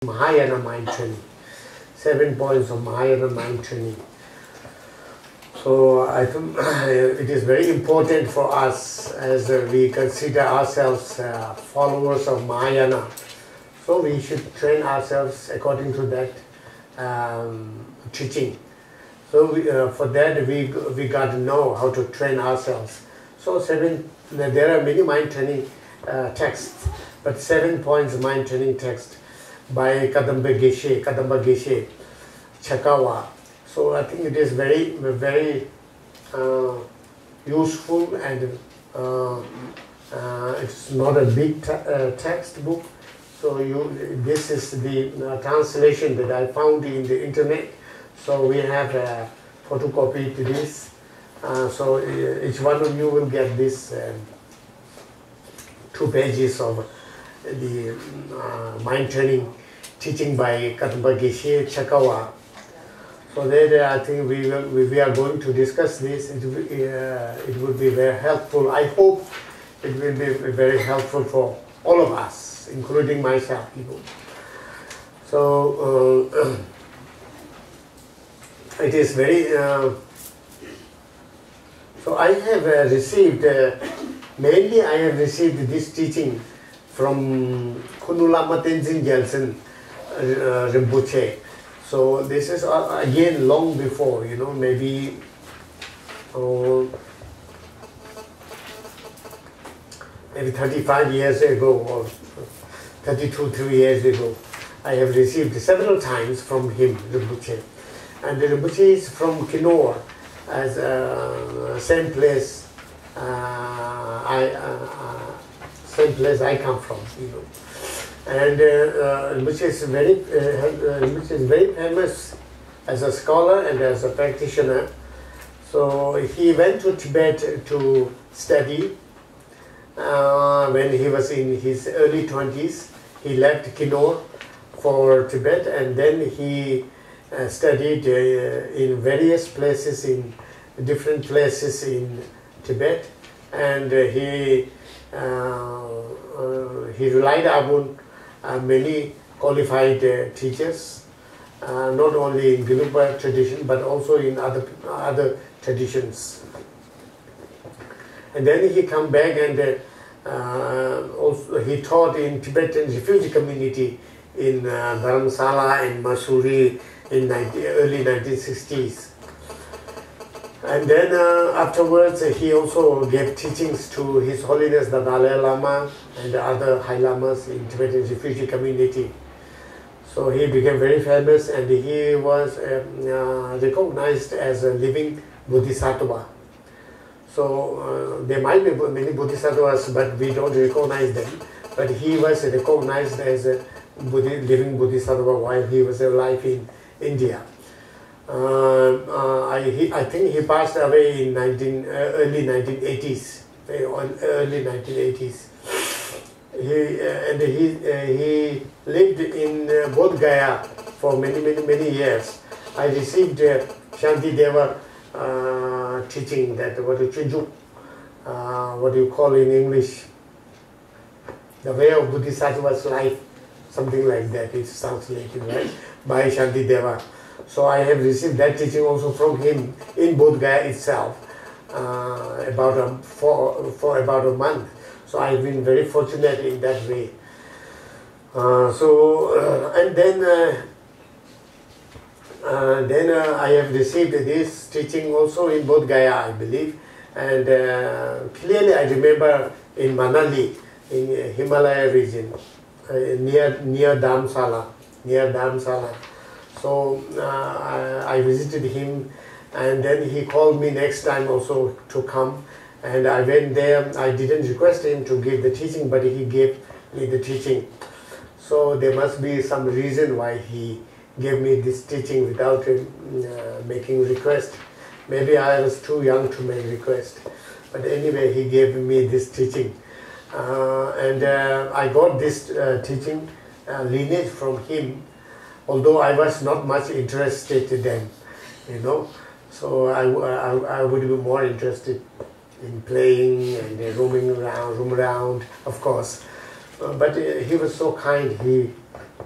Mahayana mind training. 7 points of Mahayana mind training. So I think it is very important for us as we consider ourselves followers of Mahayana. So we should train ourselves according to that teaching. So for that we got to know how to train ourselves. So there are many mind training texts, but 7 points mind training text by Kadamba Geshe, Chakawa. So I think it is very useful, and it's not a big textbook. So this is the translation that I found in the internet. So we have a photocopy to this. So each one of you will get this 2 pages of the mind training teaching by Kadamba Geshe Chakawa. So there I think we are going to discuss this. It will be very helpful. I hope it will be very helpful for all of us, including myself. So it is very. So I have received mainly I have received this teaching from Kunulama Tenzin Gyaltsen Rinpoche. So this is again long before, maybe maybe 35 years ago or 3 years ago. I have received several times from him, Rinpoche. And the Rinpoche is from Kinor, as same place I come from, And which is very famous as a scholar and as a practitioner. So he went to Tibet to study when he was in his early 20s. He left Kinor for Tibet, and then he studied in various places, in different places in Tibet, and he relied upon many qualified teachers, not only in Gelugpa tradition but also in other traditions. And then he come back and also he taught in Tibetan refugee community in Dharamsala and Masuri in early 1960s. And then afterwards he also gave teachings to His Holiness the Dalai Lama and the other High Lamas in Tibetan refugee community. So he became very famous, and he was recognized as a living Bodhisattva. So there might be many Bodhisattvas, but we don't recognize them. But he was recognized as a living Bodhisattva while he was alive in India. I think he passed away in early 1980s. Early 1980s. He lived in Bodh Gaya for many years. I received Shanti Deva teaching that what do you call in English? The way of Bodhisattva's life, something like that. It's translated, right, by Shanti Deva. So I have received that teaching also from him in Bodh Gaya itself, for about a month. So I've been very fortunate in that way. And then I have received this teaching also in Bodh Gaya, I believe. And clearly I remember in Manali, in Himalaya region, near Dharamsala. So I visited him, and then he called me next time also to come, and I went there. I didn't request him to give the teaching, but he gave me the teaching. So there must be some reason why he gave me this teaching without making request. Maybe I was too young to make request, but anyway he gave me this teaching, and I got this teaching lineage from him. Although I was not much interested then, so I would be more interested in playing and roam around, of course. But he was so kind. He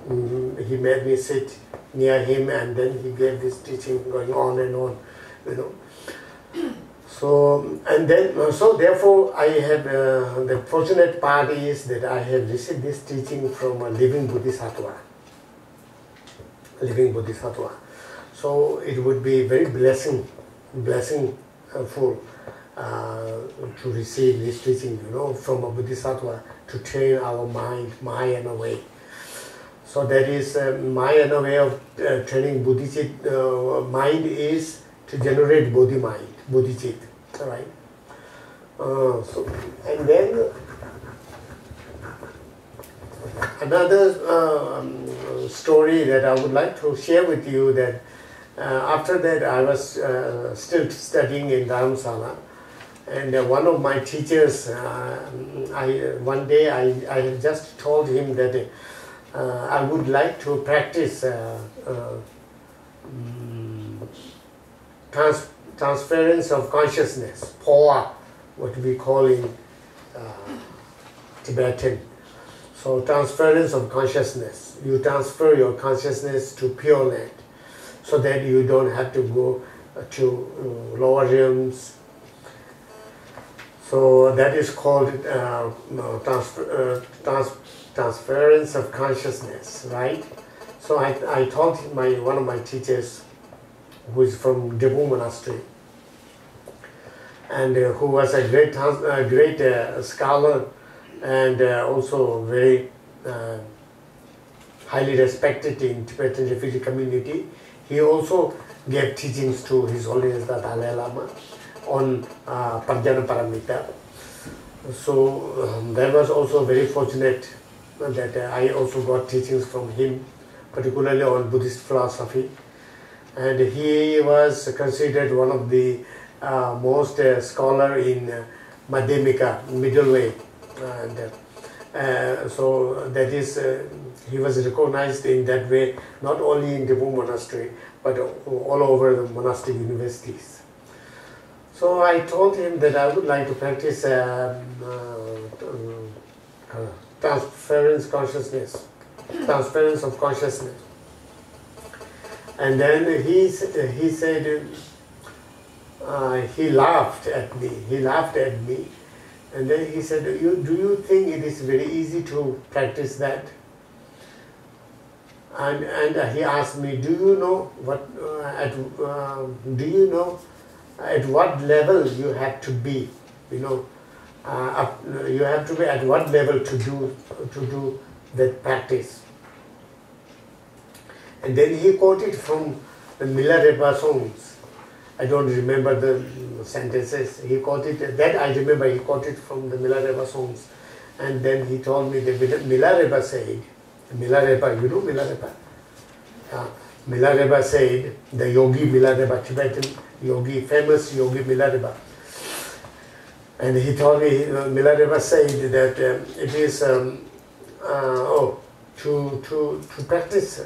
he made me sit near him, and then he gave this teaching going on and on, you know. So, and then, so therefore I have, the fortunate part is that I have received this teaching from a living Bodhisattva. Living Bodhisattva. So it would be very blessingful to receive this teaching, you know, from a Bodhisattva to train our mind, Maya and way. So that is Maya and way of training Bodhicitta mind is to generate Bodhi mind, Bodhicitta, right? So, and then another story that I would like to share with you, that after that I was still studying in Dharamsala, and one of my teachers, one day I had just told him that I would like to practice transference of consciousness, Poa, what we call in Tibetan. So transference of consciousness. You transfer your consciousness to Pure Land, so that you don't have to go to lower realms. So that is called transference of consciousness, right? So I taught one of my teachers, who is from Debu Monastery, and who was a great scholar, and also very highly respected in Tibetan refugee community. He also gave teachings to His Holiness the Dalai Lama on Parjana Paramita. So that was also very fortunate that I also got teachings from him, particularly on Buddhist philosophy. And he was considered one of the most scholar in Madhyamika, middle way. And so that is, he was recognized in that way, not only in Debu Monastery, but all over the monastic universities. So I told him that I would like to practice transference of consciousness. And then he said, he laughed at me. And then he said, do you think it is very easy to practice that? And he asked me, do you know at what level you have to be? You know, you have to be at what level to do that practice. And then he quoted from the Milarepa songs. I don't remember the sentences. He quoted that. I remember he quoted from the Milarepa songs, and then he told me that Milarepa said, Milarepa, you know Milarepa? Milarepa said, the yogi Milarepa, Tibetan yogi, famous yogi Milarepa. And he told me, Milarepa said that it is to practice,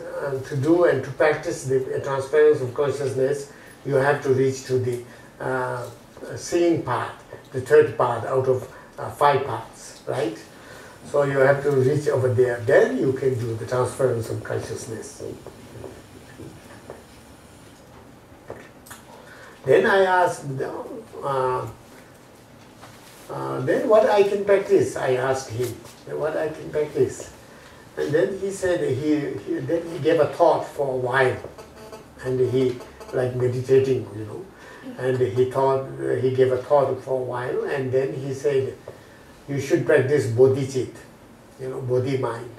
to do and to practice the transference of consciousness, you have to reach to the seeing part, the third part out of 5 parts, right? So you have to reach over there. Then you can do the transference of consciousness. Then I asked, then what I can practice? I asked him, what I can practice. And then he said, then he gave a thought for a while. And he, like meditating, you know. And he gave a thought for a while, and then he said, you should practice bodhicitta, you know, bodhi mind.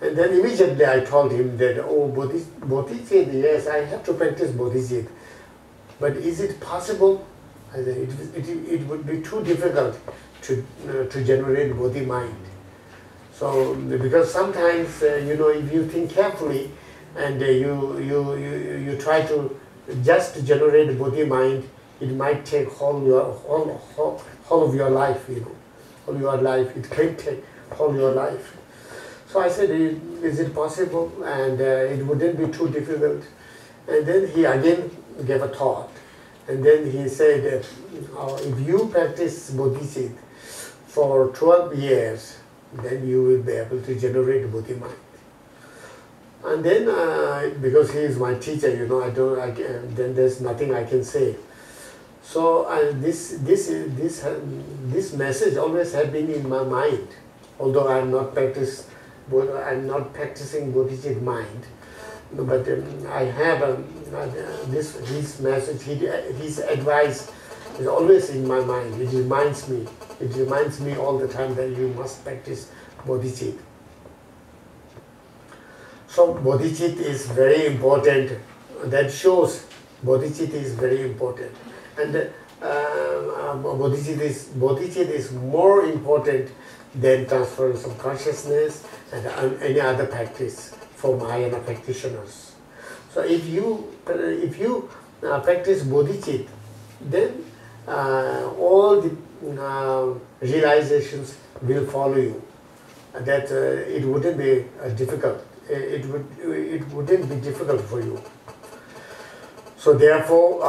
And then immediately I told him that, oh, bodhicitta, yes, I have to practice bodhicitta. But is it possible? I said, it would be too difficult to generate bodhi mind. So, because sometimes, you know, if you think carefully and you try to just generate bodhi mind, it might take whole of your life, you know, all your life. It can take whole your life. So I said, is it possible? And it wouldn't be too difficult. And then he again gave a thought. And then he said, if you practice bodhicitta for 12 years, then you will be able to generate bodhi mind. And then because he is my teacher, you know, then there's nothing I can say. So this message always had been in my mind, although I'm not practicing bodhicitta mind. But I have his message, his advice is always in my mind. It reminds me all the time that you must practice bodhicitta. So bodhicitta is very important. That shows bodhicitta is very important. And bodhicitta is more important than transference of consciousness and any other practice for Mahayana practitioners. So if you practice bodhicitta, then all the realizations will follow you. That it wouldn't be difficult. It wouldn't be difficult for you. So therefore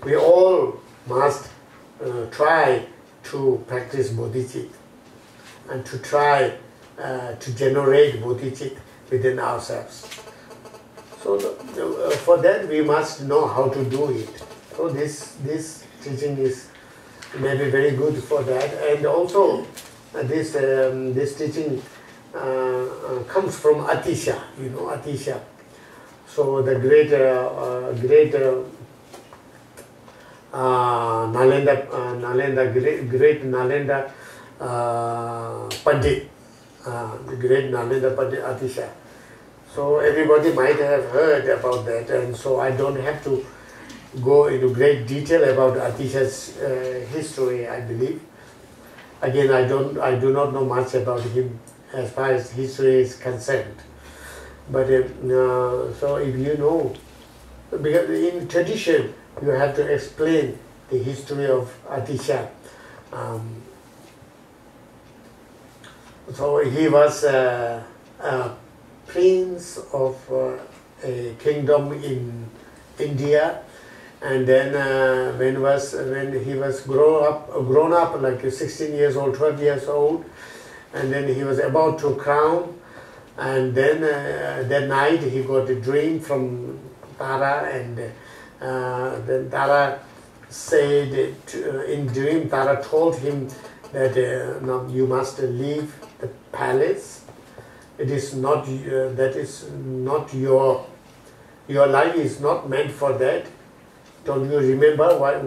we all must try to practice bodhicitta and to try to generate bodhicitta within ourselves. So for that we must know how to do it. So this teaching is maybe very good for that, and also this teaching comes from Atisha, you know, Atisha. So the great Nalanda Pandit, the great Nalanda Pandit Atisha. So everybody might have heard about that, and so I don't have to go into great detail about Atisha's history, I believe. Again, I do not know much about him as far as history is concerned. But so if you know, because in tradition you have to explain the history of Atisha. So he was a prince of a kingdom in India, and then when he was grown up like 16 years old, 12 years old, and then he was about to crown, and then that night he got a dream from Tara, and then Tara said, in dream Tara told him that no, you must leave the palace. It is not that is not your life is not meant for that. Don't you remember what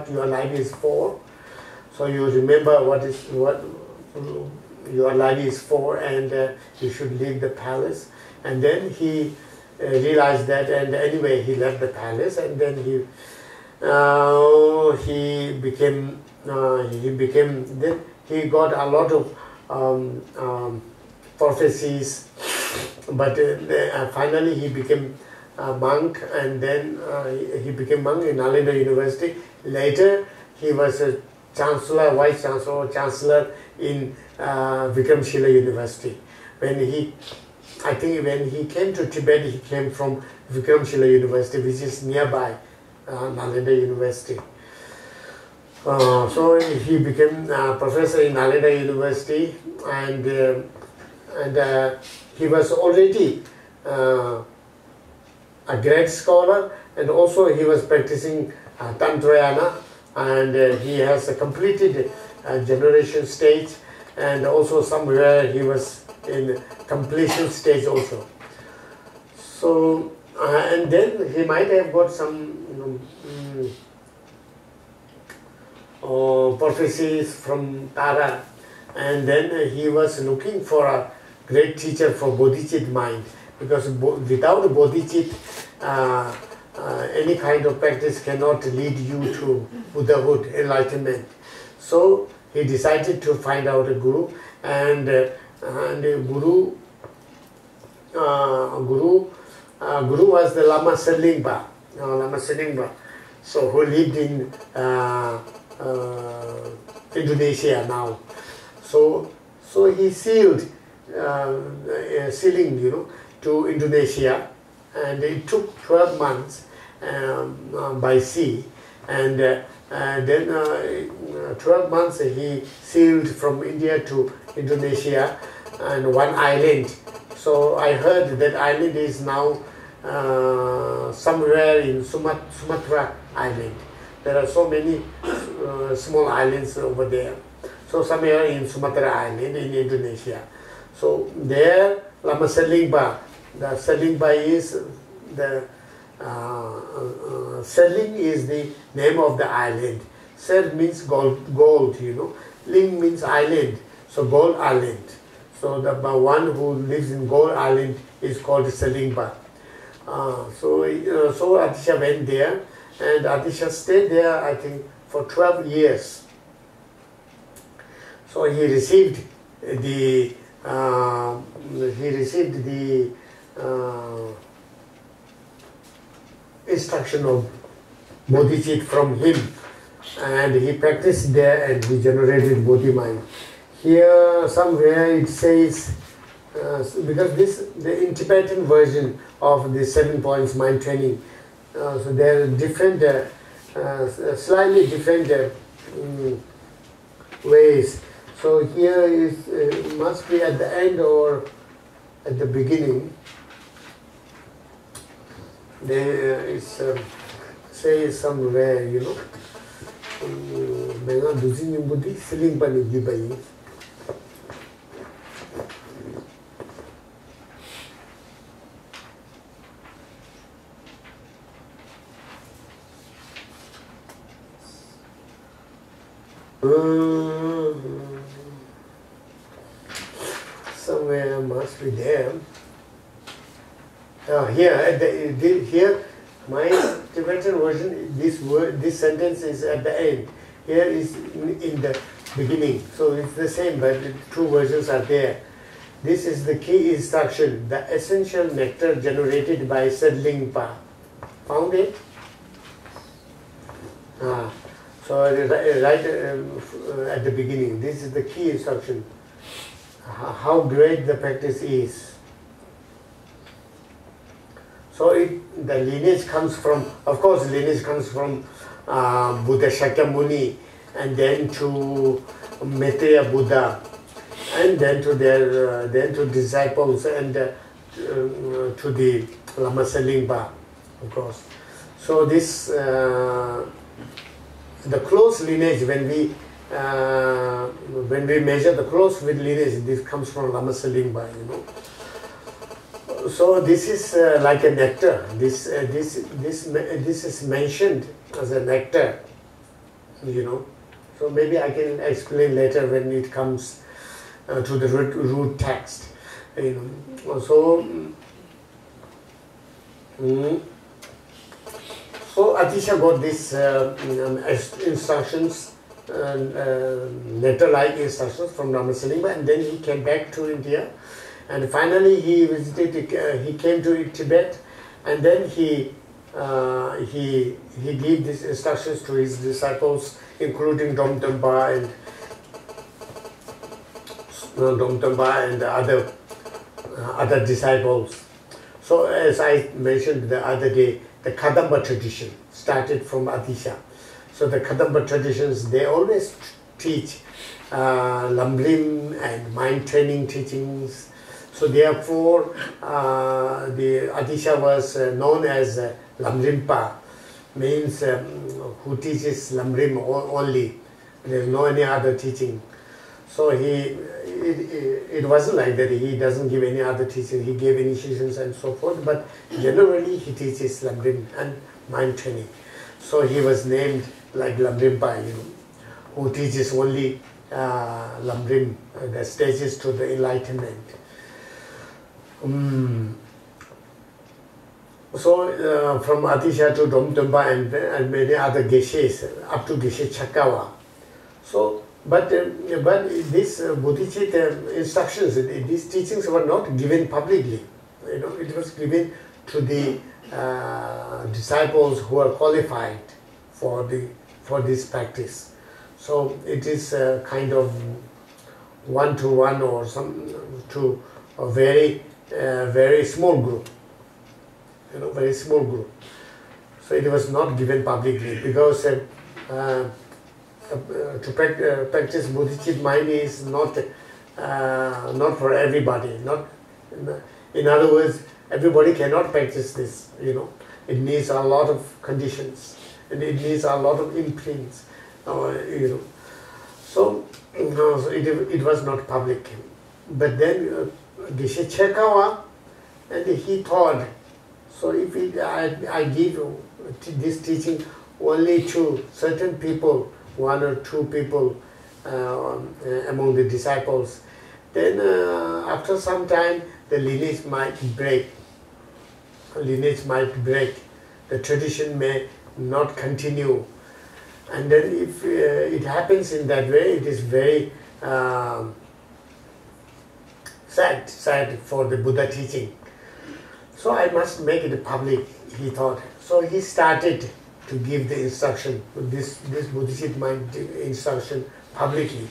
your life is for? So you remember what your life is for, and you should leave the palace. And then he realized that, and anyway he left the palace, and then he got a lot of prophecies, but finally he became a monk, and then he became monk in Nalanda University. Later he was a chancellor, vice chancellor, chancellor in Vikramshila University. I think when he came to Tibet, he came from Vikramshila University, which is nearby Nalanda University. So he became a professor in Nalanda University, and he was already a great scholar, and also he was practicing Tantrayana, and he has completed generation stage, and also somewhere he was in completion stage also. So and then he might have got some prophecies from Tara, and then he was looking for a great teacher for bodhicitta mind, because without bodhicitta any kind of practice cannot lead you to Buddhahood, enlightenment. So he decided to find out a guru, and Guru was the Lama Selingpa, so who lived in Indonesia now. So he sealed sealing, to Indonesia, and it took 12 months by sea, and then 12 months he sailed from India to Indonesia and one island. So I heard that island is now somewhere in Sumatra Island. There are so many small islands over there. So somewhere in Sumatra Island in Indonesia. So there Lama Selingba, the Selingba is the Seling is the name of the island. Sel means gold, you know. Ling means island, so Gold Island. So the one who lives in Gold Island is called Selingba. So Atisha went there, and Atisha stayed there, I think, for 12 years. So he received the instruction of bodhicitta from him, and he practiced there and he generated bodhi mind. Here somewhere it says, because in Tibetan version of the 7 points mind training, so there are different, slightly different ways. So here is must be at the end or at the beginning. There is say somewhere, you know, menga duzin yung budi siling pani gibai. Somewhere must be there. Here, my Tibetan version, this sentence is at the end. Here is in the beginning. So it's the same, but the two versions are there. This is the key instruction, the essential nectar generated by Sedlingpa. Found it? So right at the beginning, this is the key instruction. How great the practice is. So the lineage comes from, of course, lineage comes from Buddha Shakyamuni, and then to Maitreya Buddha, and then to their disciples, and to the Lama Selingpa, of course. So this the close lineage, when we measure the close with lineage, this comes from Lama Selingpa, you know. So this is like a nectar. This is mentioned as a nectar, you know. So maybe I can explain later when it comes to the root text, you know. So Atisha got these instructions, letter-like instructions from Lama Selingpa, and then he came back to India. And finally, he visited. He came to Tibet, and then he gave these instructions to his disciples, including Domtempa and other disciples. So, as I mentioned the other day, the Kadamba tradition started from Atisha. So the Kadamba traditions, they always teach Lamrim and mind training teachings. So therefore, the Atisha was known as Lamrimpa, means who teaches Lamrim only. There is no any other teaching. So it wasn't like that. He doesn't give any other teaching. He gave initiations and so forth, but generally he teaches Lamrim and mind training. So he was named like Lamrimpa, you know, who teaches only Lamrim, the stages to the enlightenment. So from Atisha to Domtempa and many other geshes up to Geshe Chakawa. So, but these bodhicitta instructions, these teachings were not given publicly. You know, it was given to the disciples who are qualified for this practice. So it is a kind of one-to-one or to a very small group. You know, very small group. So it was not given publicly because to practice bodhicitta mind is not for everybody. In other words, everybody cannot practice this. It needs a lot of conditions, and it needs a lot of imprints. So it was not public. But then Geshe Chekawa, and he thought, so if I give this teaching only to certain people, 1 or 2 people among the disciples, then after some time the lineage might break. The tradition may not continue. And then if it happens in that way, it is very sad for the Buddha teaching. So I must make it public, he thought. So he started to give the instruction, this bodhicitta mind instruction publicly.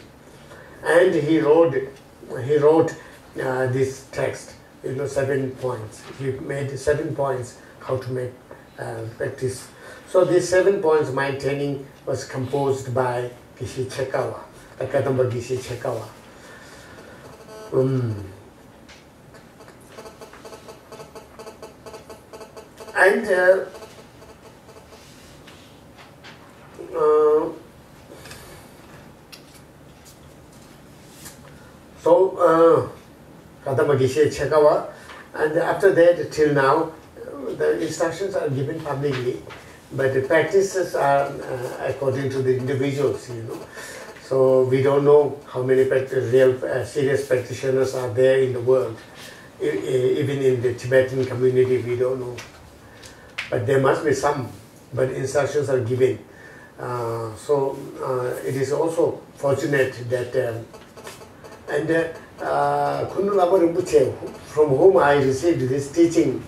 And he wrote this text, 7 points. He made 7 points how to make practice. So these 7 points mind training was composed by Geshe Chekawa, the Kadamba Geshe Chekawa. And so Kadamba Geshe Chekawa, and after that till now the instructions are given publicly, but the practices are according to the individuals, So we don't know how many real serious practitioners are there in the world. Even in the Tibetan community, we don't know. But there must be some, but instructions are given. So it is also fortunate that, Khunnu Lama Rinpoche, from whom I received this teaching,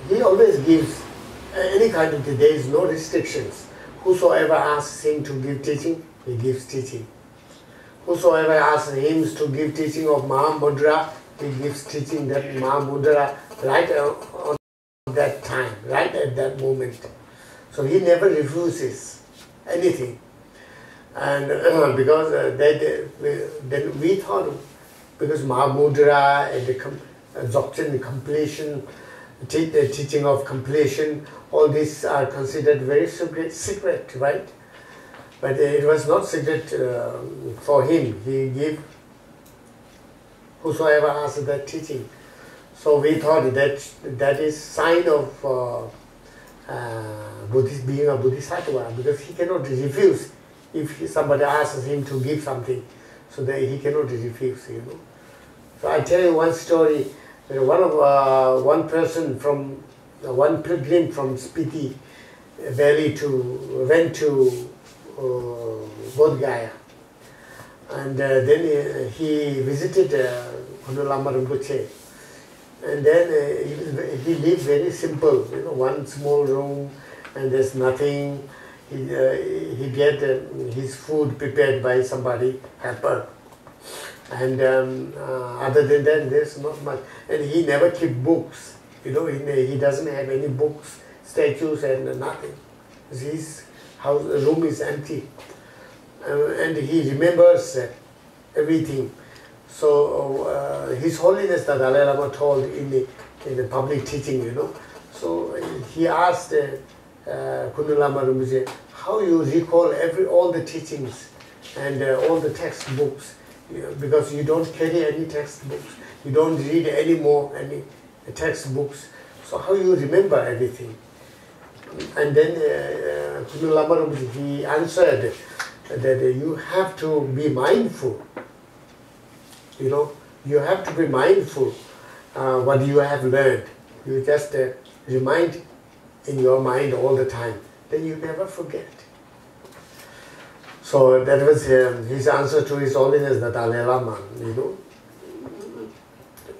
he always gives any kind of, there is no restrictions. Whosoever asks him to give teaching, he gives teaching. Whosoever asks him to give teaching of Mahamudra, he gives teaching that Mahamudra right on that time, right at that moment. So he never refuses anything. And because then we thought, because Mahamudra and the Dzogchen completion, the teaching of completion, all these are considered very secret, right? But it was not secret for him. He gave whosoever asked that teaching. So we thought that is sign of being a Bodhisattva, because he cannot refuse if somebody asks him to give something. So that he cannot refuse, So I tell you one story. One person from one pilgrim from Spiti Valley went to Bodh Gaya, and then he visited Khunnu Lama Rinpoche, and then he lived very simple, one small room, and there's nothing. He get his food prepared by somebody, helper, and other than that there's not much. And he never keep books, he doesn't have any books, statues and nothing. His room is empty, and he remembers everything. So His Holiness the Dalai Lama told in the public teaching, So he asked Khunnu Lama Rinpoche, how you recall all the teachings and all the textbooks, because you don't carry any textbooks, you don't read any textbooks. So how you remember everything? And then Khunnu Lama Rinpoche, he answered that you have to be mindful. You have to be mindful what you have learned. You just remind in your mind all the time. Then you never forget. So that was his answer to His Holiness the Dalai Lama.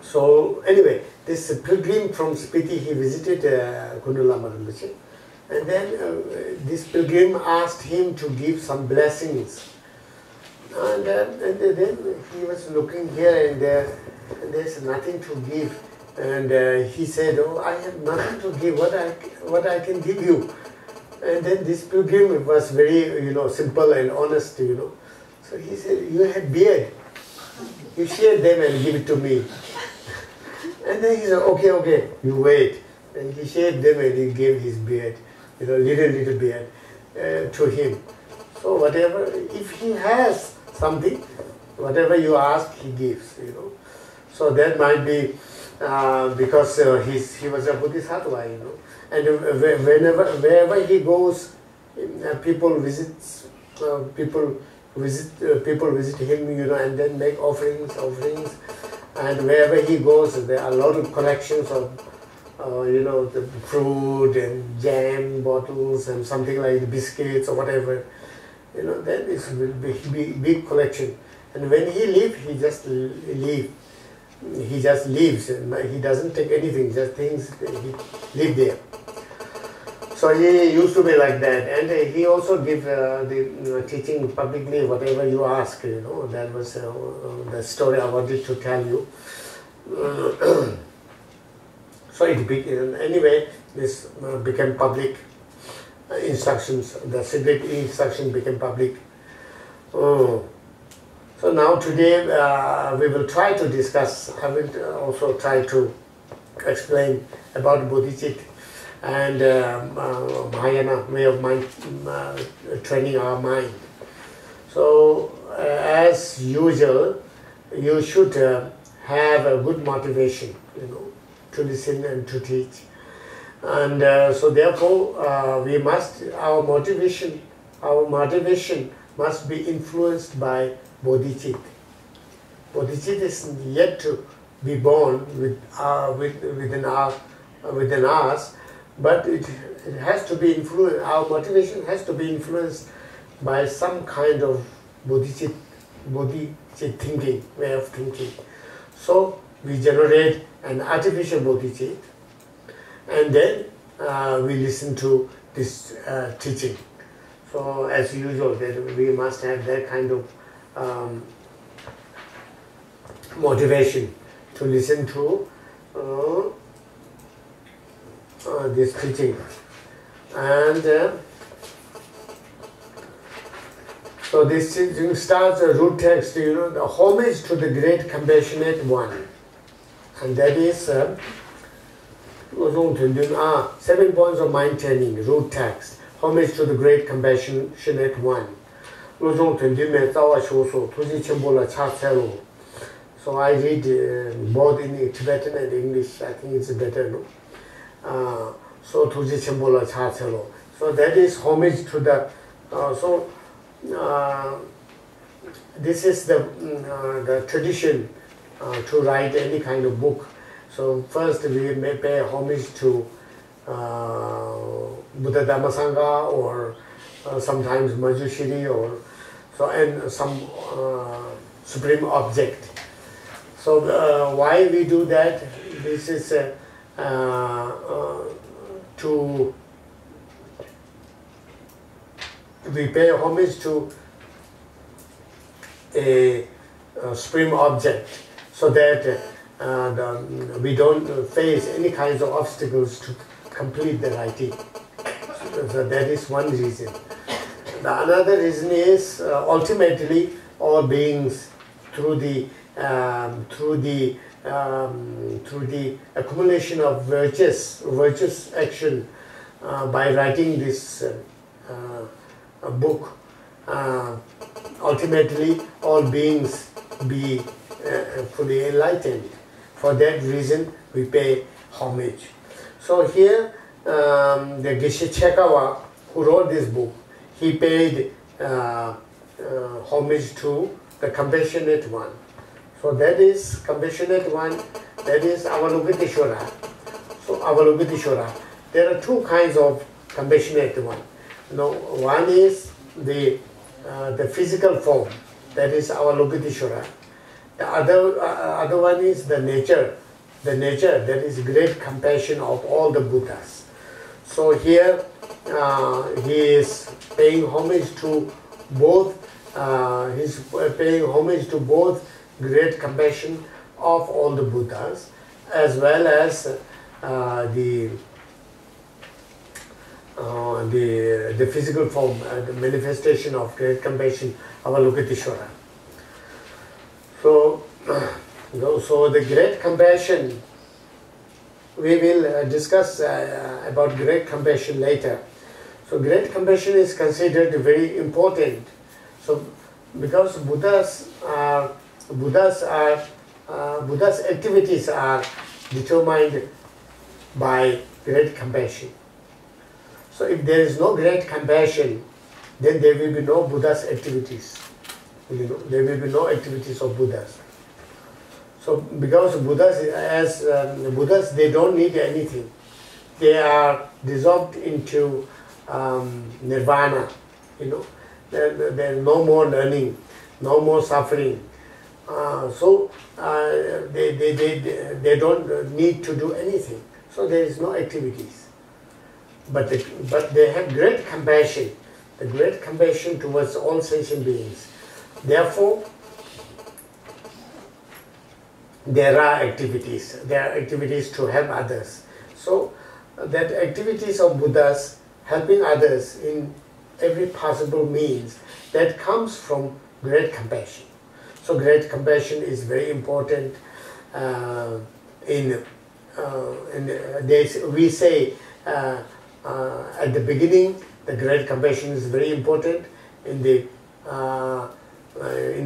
So anyway, this pilgrim from Spiti, he visited Khunnu Lama Rinpoche, and then this pilgrim asked him to give some blessings. And then he was looking here and there, and there's nothing to give. And he said, "Oh, I have nothing to give. What I can give you?" And then this pilgrim was very, simple and honest, So he said, you had beard. You shave them and give it to me. And then he said, okay, you wait. And he shaved them and he gave his beard, little beard to him. So whatever, if he has something, whatever you ask, he gives, So that might be because he was a Bodhisattva, And wherever he goes, people visit him, and then make offerings. And wherever he goes, there are a lot of collections of, the fruit and jam bottles and something like the biscuits or whatever. Then it will be big collection. And when he leaves, he just leaves. He just leaves. He doesn't take anything. Just things he leave there. So he used to be like that, and he also give the teaching publicly. Whatever you ask, that was the story I wanted to tell you. So it became, anyway, this became public instructions. The secret instruction became public. So now today we will try to discuss. I will also try to explain about bodhicitta and Mahayana way of mind, training our mind. So as usual, you should have a good motivation, to listen and to teach. And so therefore, our motivation must be influenced by bodhicitta. Bodhicitta is yet to be born within us, but it has to be influenced. Our motivation has to be influenced by some kind of bodhicitta thinking, way of thinking. So we generate an artificial bodhicitta, and then we listen to this teaching. So as usual, that we must have that kind of motivation to listen to this teaching. And so this teaching starts a root text, the homage to the great compassionate one. And that is 7 points of mind training, root text. Homage to the great compassionate one. So I read both in Tibetan and English. I think it's better, no? So Tuji Chembola Chachelo. So that is homage to the. This is the tradition to write any kind of book. So first we may pay homage to Buddha Dhamma Sangha, or sometimes Majushiri, or so, and some supreme object. So why we do that? This is we pay homage to a supreme object, so that we don't face any kinds of obstacles to complete the writing. So that is one reason. The another reason is ultimately all beings, through the accumulation of virtuous action, by writing this book, ultimately all beings be fully enlightened. For that reason, we pay homage. So here, the Geshe Chekawa, who wrote this book, he paid homage to the compassionate one. So that is compassionate one, that is Avalokiteshvara. So Avalokiteshvara. There are two kinds of compassionate one. One is the physical form, that is Avalokiteshvara. The other one is the nature, that is great compassion of all the Buddhas. So here he is paying homage to both. He's paying homage to both great compassion of all the Buddhas, as well as the physical form, the manifestation of great compassion, Avalokiteshvara. So, so the great compassion, we will discuss about great compassion later. So great compassion is considered very important. So because Buddha's activities are determined by great compassion. So if there is no great compassion, then there will be no Buddha's activities. There will be no activities of Buddhas. So because Buddhas, they don't need anything. They are dissolved into nirvana. There is no more learning, no more suffering. So they don't need to do anything. So there is no activities. But they have great compassion, the great compassion towards all sentient beings. Therefore, there are activities. There are activities to help others. So that activities of Buddhas helping others in every possible means, that comes from great compassion. So great compassion is very important. We say at the beginning, the great compassion is very important. In the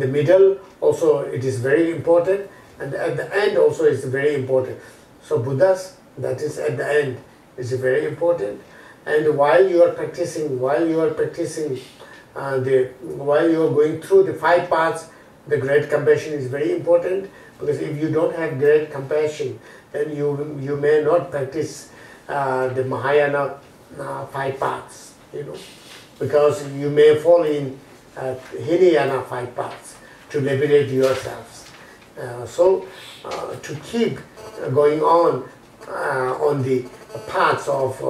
middle, also it is very important, and at the end also it's very important. So Buddhas, that is at the end, is very important. And while you are practicing, while you are going through the 5 paths, the great compassion is very important, because if you don't have great compassion, then you may not practice the Mahayana 5 paths, because you may fall in Hinayana 5 paths to liberate yourselves. So to keep going on the paths of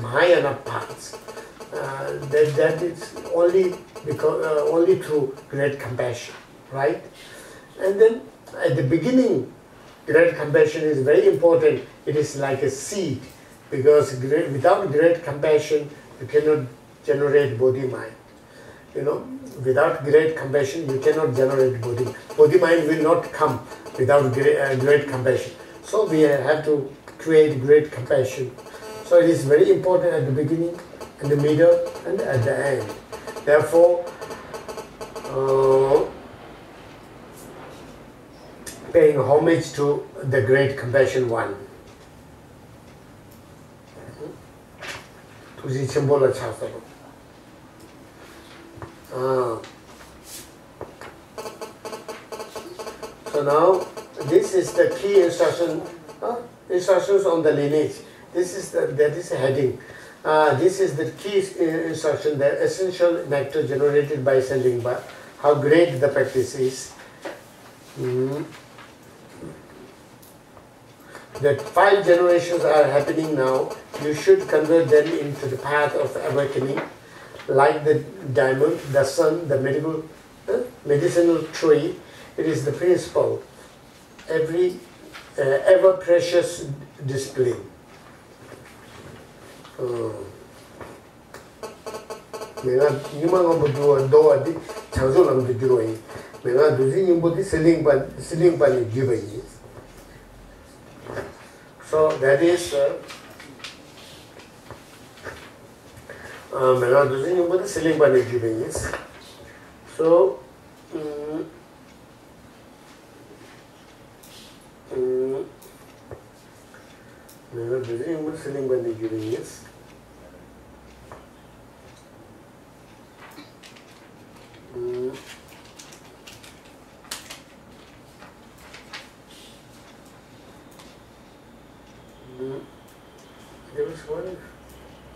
Mahayana paths, that is only through great compassion, right? And then at the beginning, great compassion is very important. It is like a seed, because without great compassion, you cannot generate Bodhi mind. Without great compassion, you cannot generate Bodhi. Bodhi mind will not come without great compassion. So we have to create great compassion. So it is very important at the beginning, in the middle, and at the end. Therefore, paying homage to the great compassion one. So now, this is the key instruction. Instructions on the lineage. That is a heading. This is the key instruction, the essential nectar generated by Selingpa. How great the practice is. That 5 generations are happening now. You should convert them into the path of awakening, like the diamond, the sun, the medicinal tree. It is the principle. Every ever precious discipline. So that is so there was one.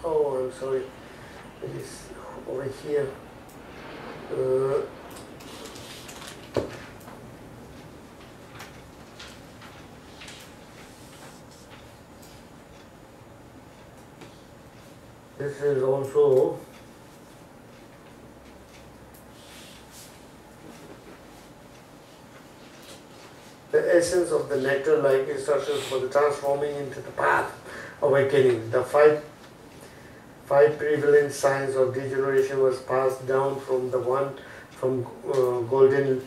Oh, I'm sorry. It is over here. This is also the essence of the nectar-like instructions for the transforming into the path, awakening. The 5 prevalent signs of degeneration was passed down from the one from Golden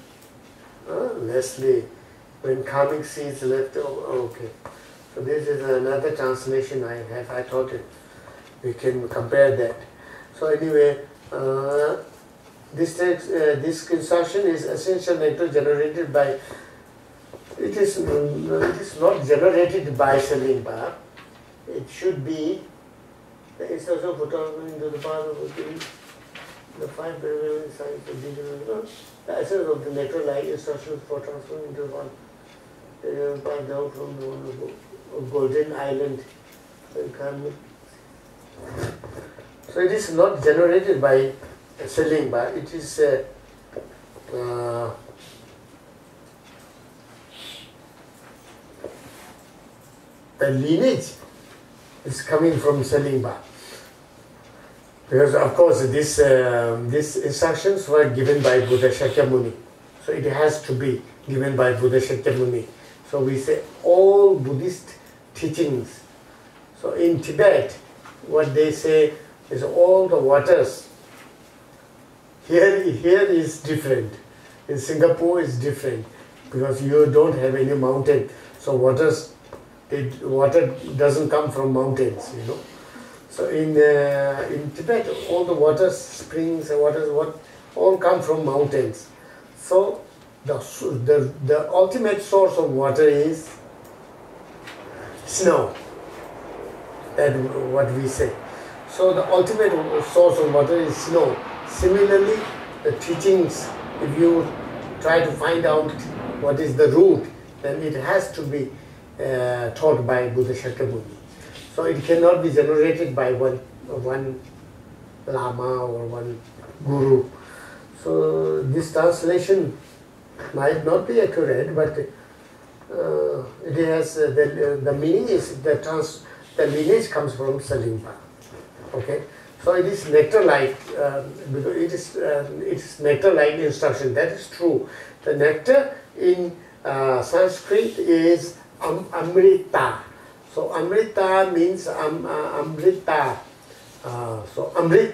Leslie when karmic seeds left. Okay, so this is another translation I have. I thought we can compare that. So anyway, this construction is essential nectar generated by. It is not generated by Salimba. It should be the instruction put on into the path of the 5 prevalent signs of degeneration. The essence of the nectar like instructions for transferring into the path down from the Golden Island. So it is not generated by Salimba. It is the lineage is coming from Salimba. Because of course these instructions were given by Buddha Shakyamuni. So it has to be given by Buddha Shakyamuni. So we say all Buddhist teachings. So in Tibet, what they say is all the waters. Here is different. In Singapore is different because you don't have any mountain. So water doesn't come from mountains, you know. So in Tibet, all the waters, springs and waters, all come from mountains. So the ultimate source of water is snow. That's what we say. So the ultimate source of water is snow. Similarly, the teachings, if you try to find out what is the root, then it has to be taught by Buddha Shakyamuni. So it cannot be generated by one Lama or one Guru. So this translation might not be accurate, but it has the meaning is the lineage comes from Salimba. Okay, so it is nectar-like because it is nectar-like instruction. That is true. The nectar in Sanskrit is Amrita. So Amrita means Amrita. So Amrit.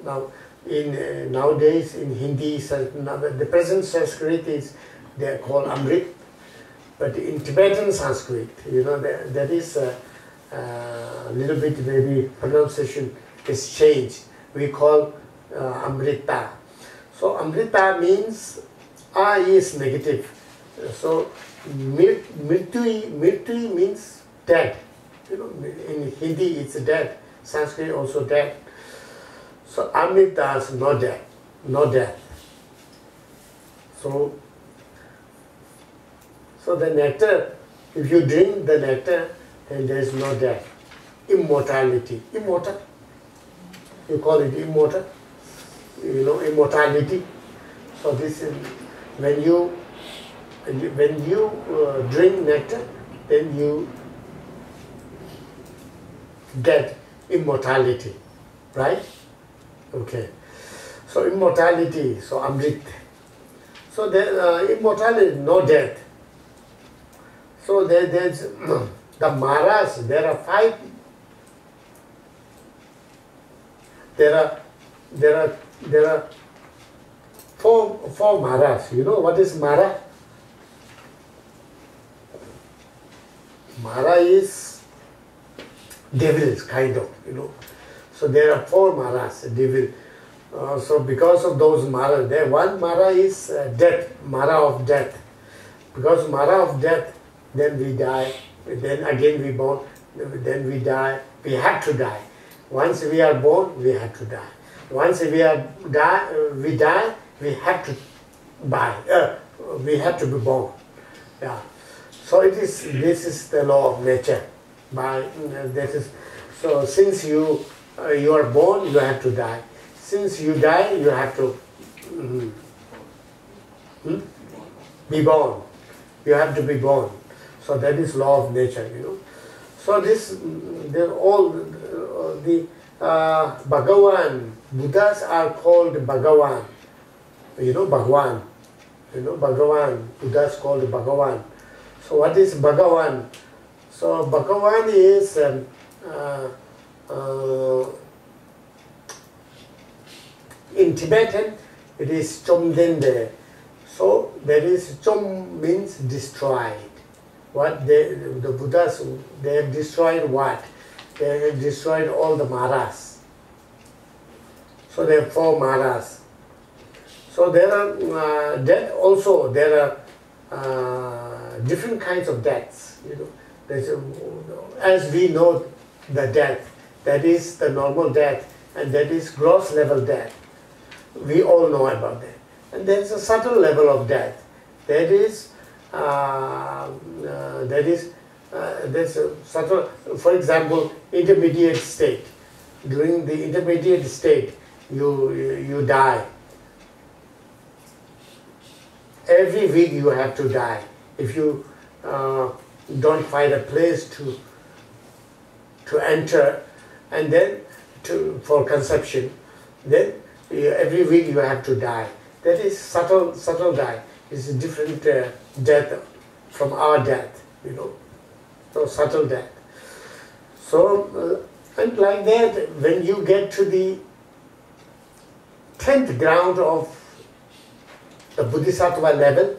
Now nowadays in Hindi, the present Sanskrit is they are called Amrit, but in Tibetan Sanskrit, you know, that is a little bit maybe pronunciation is changed. We call Amrita. So Amrita means A is negative. So Mritui means dead. You know, in Hindi it's dead. Sanskrit also dead. So Amrita is no death, no death. So the nectar, if you drink the nectar, then there is no death. Immortality. Immortal. You call it immortal. You know, immortality. So this is when you drink nectar, then you get immortality, right? Okay. So immortality, so Amrit. So there, immortality, no death. So there's the Maras. There are 5. There are four Maras. You know what is Mara? Mara is devils, kind of, you know. So there are 4 Maras, devil. So because of those Maras, there one Mara is death, Mara of death. Because Mara of death, then we die, then again we born, then we die. We have to die. Once we are born, we have to die. Once we die, we have to buy. We have to be born. Yeah. So this is the law of nature. So since you are born, you have to die. Since you die, you have to be born. You have to be born. So that is law of nature, you know. So they're all the Bhagavan. Buddhas are called Bhagavan. You know Bhagavan. You know Bhagavan. Buddhas called Bhagavan. So what is Bhagavan? So Bhagavan is in Tibetan, it is Chomdende. So that is, Chom means destroyed. What the Buddhas, they have destroyed what? They have destroyed all the maras. So there are 4 maras. So there are death also. There are different kinds of deaths. You know, as we know the death, that is the normal death, and that is gross level death. We all know about that. And there is a subtle level of death. That is there's a subtle. For example, intermediate state. During the intermediate state, you die. Every week you have to die. If you don't find a place to enter, and then for conception, then every week you have to die. That is subtle die. It's a different death from our death, you know. So subtle death. So and like that, when you get to the 10th ground of the Bodhisattva level,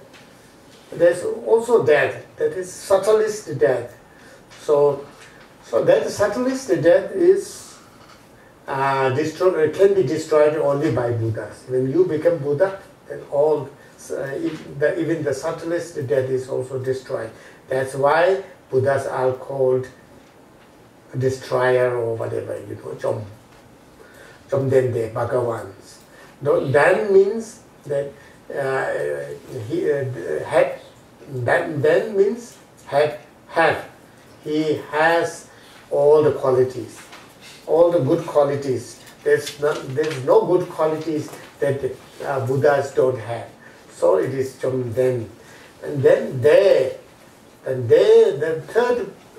there's also death. That is subtlest death. So that subtlest death is can be destroyed only by Buddhas. When you become Buddha, then all even the subtlest death is also destroyed. That's why Buddhas are called destroyer or whatever, you know, Chomdende, Bhagavans. Dan means that then means have. He has all the qualities, all the good qualities. There's no good qualities that Buddhas don't have. So it is Chomden. And then the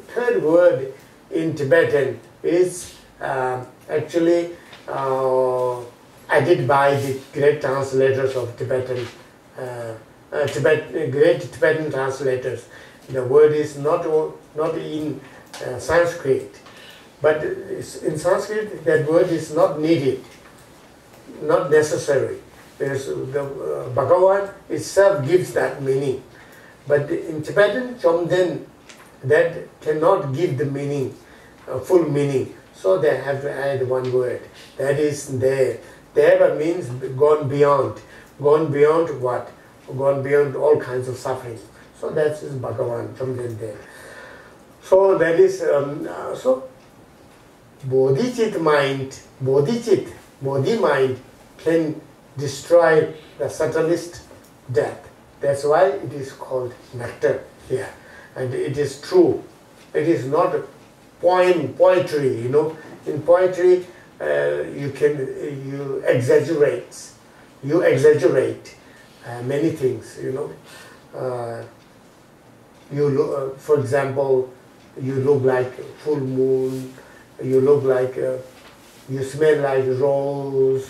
third word in Tibetan is actually added by the great translators of Tibetan, great Tibetan translators. The word is not in Sanskrit, but in Sanskrit that word is not needed, not necessary, because the Bhagavan itself gives that meaning. But in Tibetan, Chomden, that cannot give the meaning, full meaning. So they have to add one word. That is there. Deva means gone beyond. Gone beyond what? Gone beyond all kinds of suffering. So that is Bhagavan, Chomden there. So that is, so Bodhicit mind, Bodhi mind can destroy the subtlest death. That's why it is called nectar here. And it is true. It is not poetry, you know. In poetry, you exaggerate many things, you know. For example, you look like full moon, you look like, you smell like rose,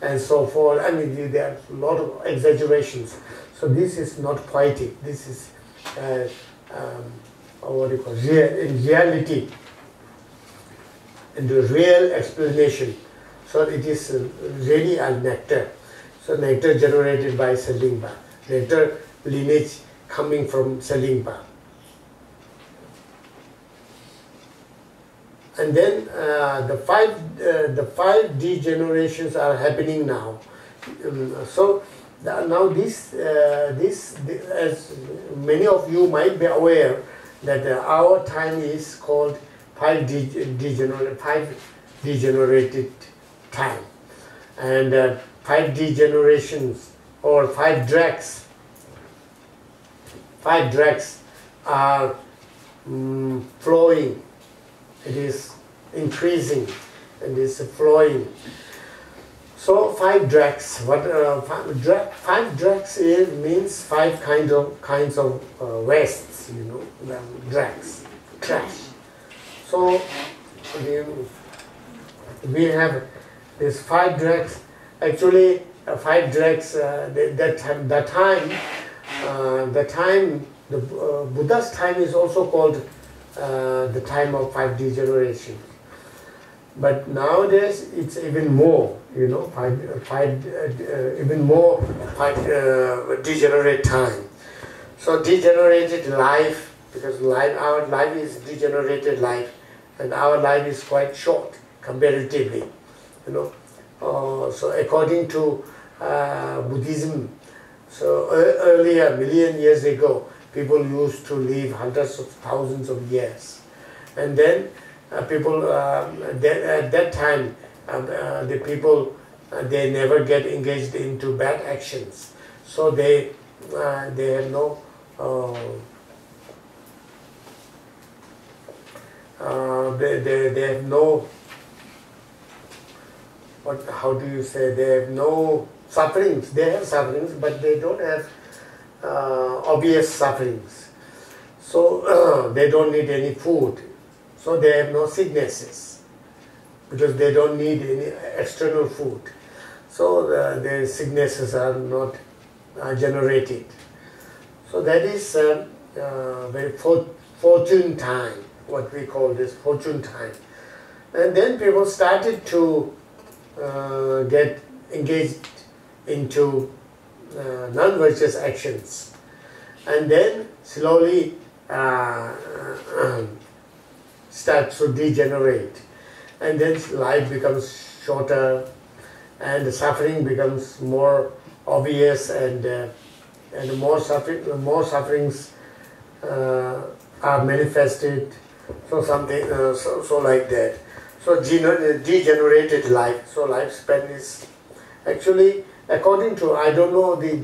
and so forth. I mean, there are a lot of exaggerations. So this is not poetic. This is, what do you call it? In reality, in the real explanation. So it is really a nectar. So nectar generated by Selingpa. Nectar lineage coming from Selingpa. And then the five degenerations are happening now. So now this, as many of you might be aware, that our time is called five degenerated time, and 5 degenerations or 5 dregs. 5 dregs are flowing. It is increasing and is flowing. So 5 dregs. What 5 dregs means 5 kinds of wastes. You know, dregs, trash. So we have these 5 dregs. Actually, 5 dregs. The Buddha's time is also called the time of 5 degenerations. But nowadays it's even more. you know, even more degenerate time. So degenerated life, because our life is degenerated life, and our life is quite short comparatively, you know. So according to Buddhism, so earlier, million years ago, people used to live hundreds of thousands of years, and then people at that time, the people they never get engaged into bad actions, so they have no they have no, how do you say, they have no sufferings. They have sufferings, but they don't have obvious sufferings. So they don't need any food, so they have no sicknesses, because they don't need any external food. So their sicknesses are not generated. So that is very fortune time, what we call this fortune time. And then people started to get engaged into non-virtuous actions, and then slowly start to degenerate, and then life becomes shorter, and the suffering becomes more obvious, and more sufferings are manifested. So something, so like that. So degenerated life. So lifespan is actually, according to, I don't know the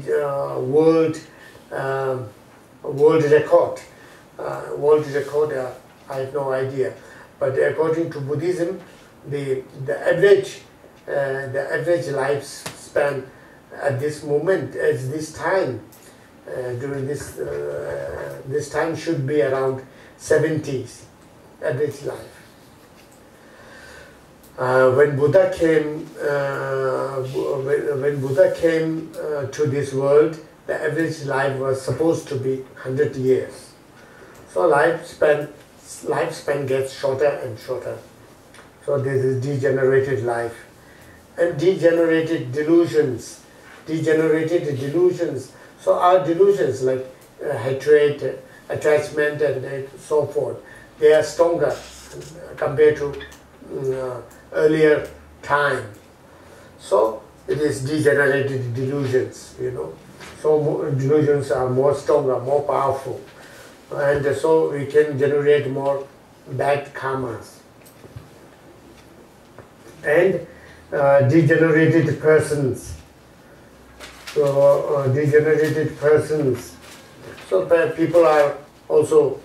world record. I have no idea. But according to Buddhism, the average lifespan at this moment, at this time, during this time should be around 70s, average life. When Buddha came, to this world, the average life was supposed to be 100 years. So lifespan gets shorter and shorter. So this is degenerated life, and degenerated delusions. So our delusions like hatred, attachment, and so forth, they are stronger compared to earlier time. So it is degenerated delusions, you know. So delusions are more stronger, more powerful, and so we can generate more bad karmas. And degenerated persons. So degenerated persons. So people are also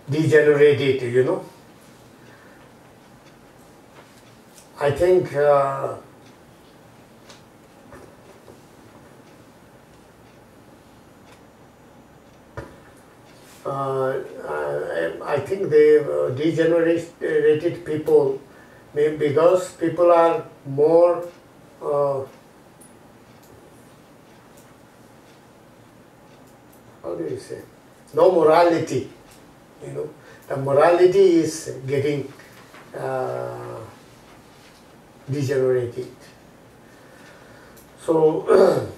degenerated, you know. I think I think the degenerated people, because people are more how do you say, no morality, you know. The morality is getting degenerated. So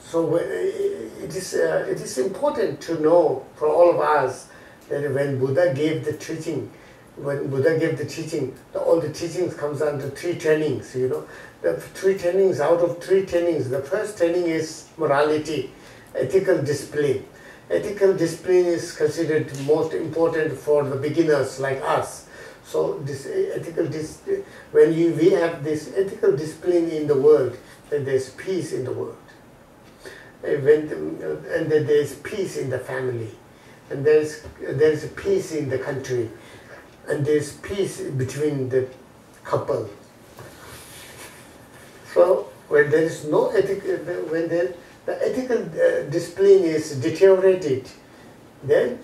so it is important to know for all of us that when Buddha gave the teaching, all the teachings comes under three trainings, you know. The three trainings, out of three trainings, the first training is morality, ethical discipline. Ethical discipline is considered most important for the beginners like us. So this ethical discipline, when we have this ethical discipline in the world, then there's peace in the world. And then there's peace in the family, and there's peace in the country, and there's peace between the couple. So when there is no ethical, when the ethical discipline is deteriorated, then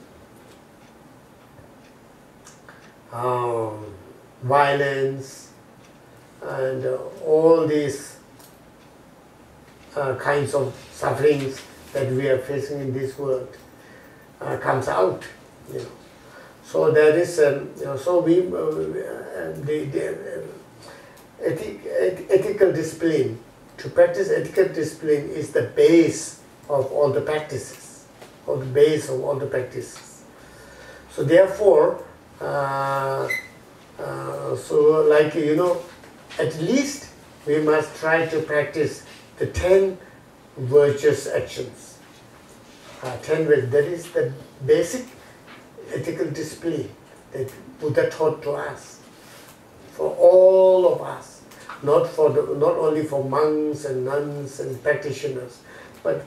violence and all these kinds of sufferings that we are facing in this world comes out. You know. So there is, so we ethical discipline. To practice ethical discipline is the base of all the practices, or the base of all the practices. So therefore, so like at least we must try to practice the 10 virtuous actions. 10 that is the basic ethical discipline that Buddha taught to us, for all of us, not only for monks and nuns and practitioners, but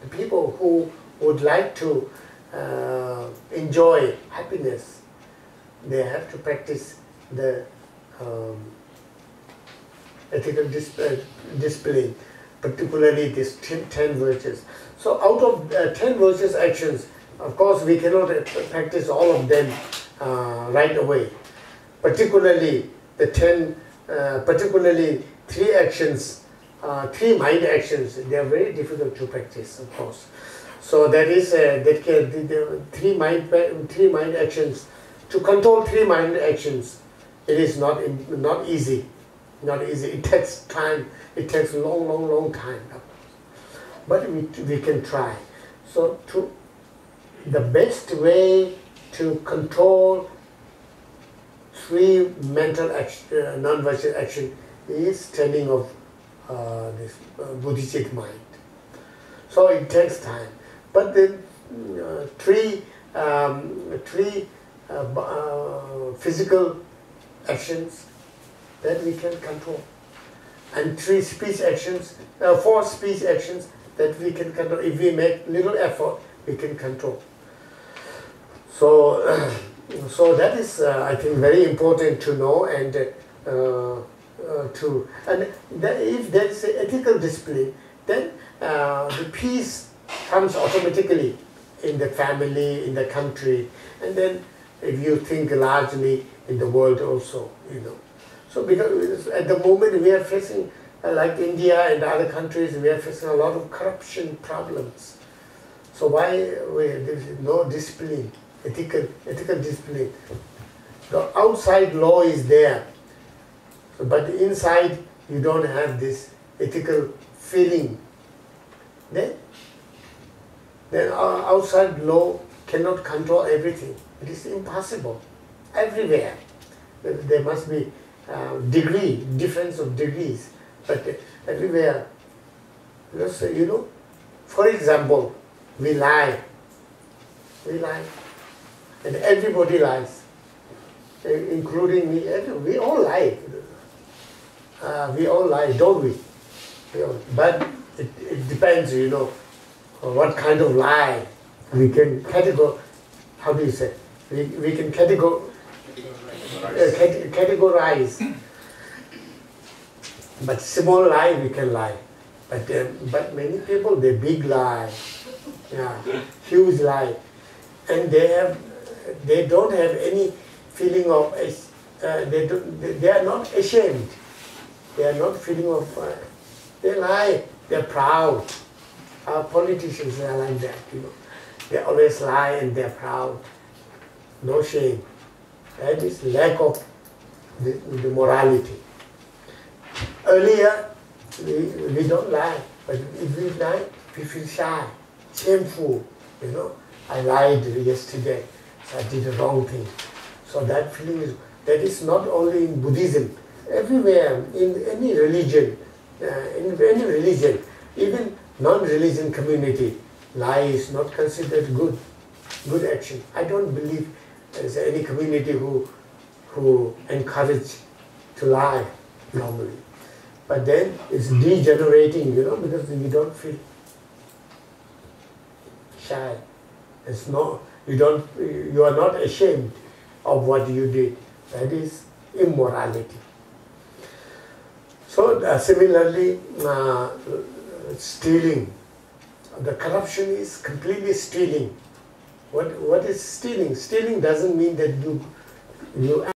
the people who would like to enjoy happiness. They have to practice the ethical discipline, particularly these 10 virtues. So out of 10 virtuous actions, of course we cannot practice all of them right away. Particularly the 10, particularly 3 actions, 3 mind actions, they are very difficult to practice, of course. So that is the 3 mind actions. To control 3 mind actions, it is not easy. Not easy. It takes time. It takes long time. But we can try. So the best way to control 3 mental non-virtuous action is training of this Buddhist mind. So it takes time. But the 3 physical actions that we can control, and 3 speech actions, 4 speech actions that we can control. If we make little effort, we can control. So, so that is, I think, very important to know, and if there is ethical discipline, then the peace comes automatically in the family, in the country, and then if you think largely in the world also, So because at the moment we are facing, like India and other countries, we are facing a lot of corruption problems. So why there is no discipline, ethical discipline? The outside law is there, but inside you don't have this ethical feeling. Then our outside law cannot control everything. It is impossible. Everywhere there must be difference of degrees, but everywhere. For example, we lie, and everybody lies, including me. We all lie. We all lie, don't we? But it depends, what kind of lie we can categorize. How do you say? We can categorize. But small lie we can lie. But many people, they big lie, huge lie, and they don't have any feeling of they are not ashamed. They are not feeling of they lie. They're proud. Our politicians are like that, They always lie and they're proud. No shame. That is lack of the morality. Earlier, we don't lie, but if we lie, we feel shy, shameful. I lied yesterday, so I did the wrong thing. So that feeling is not only in Buddhism, everywhere, in any religion, even non-religion community, lie is not considered good action. I don't believe there's any community who encourage to lie normally. But then it's degenerating, because you don't feel shy. You are not ashamed of what you did. That is immorality. So similarly, stealing. The corruption is completely stealing. What is stealing? Stealing doesn't mean that you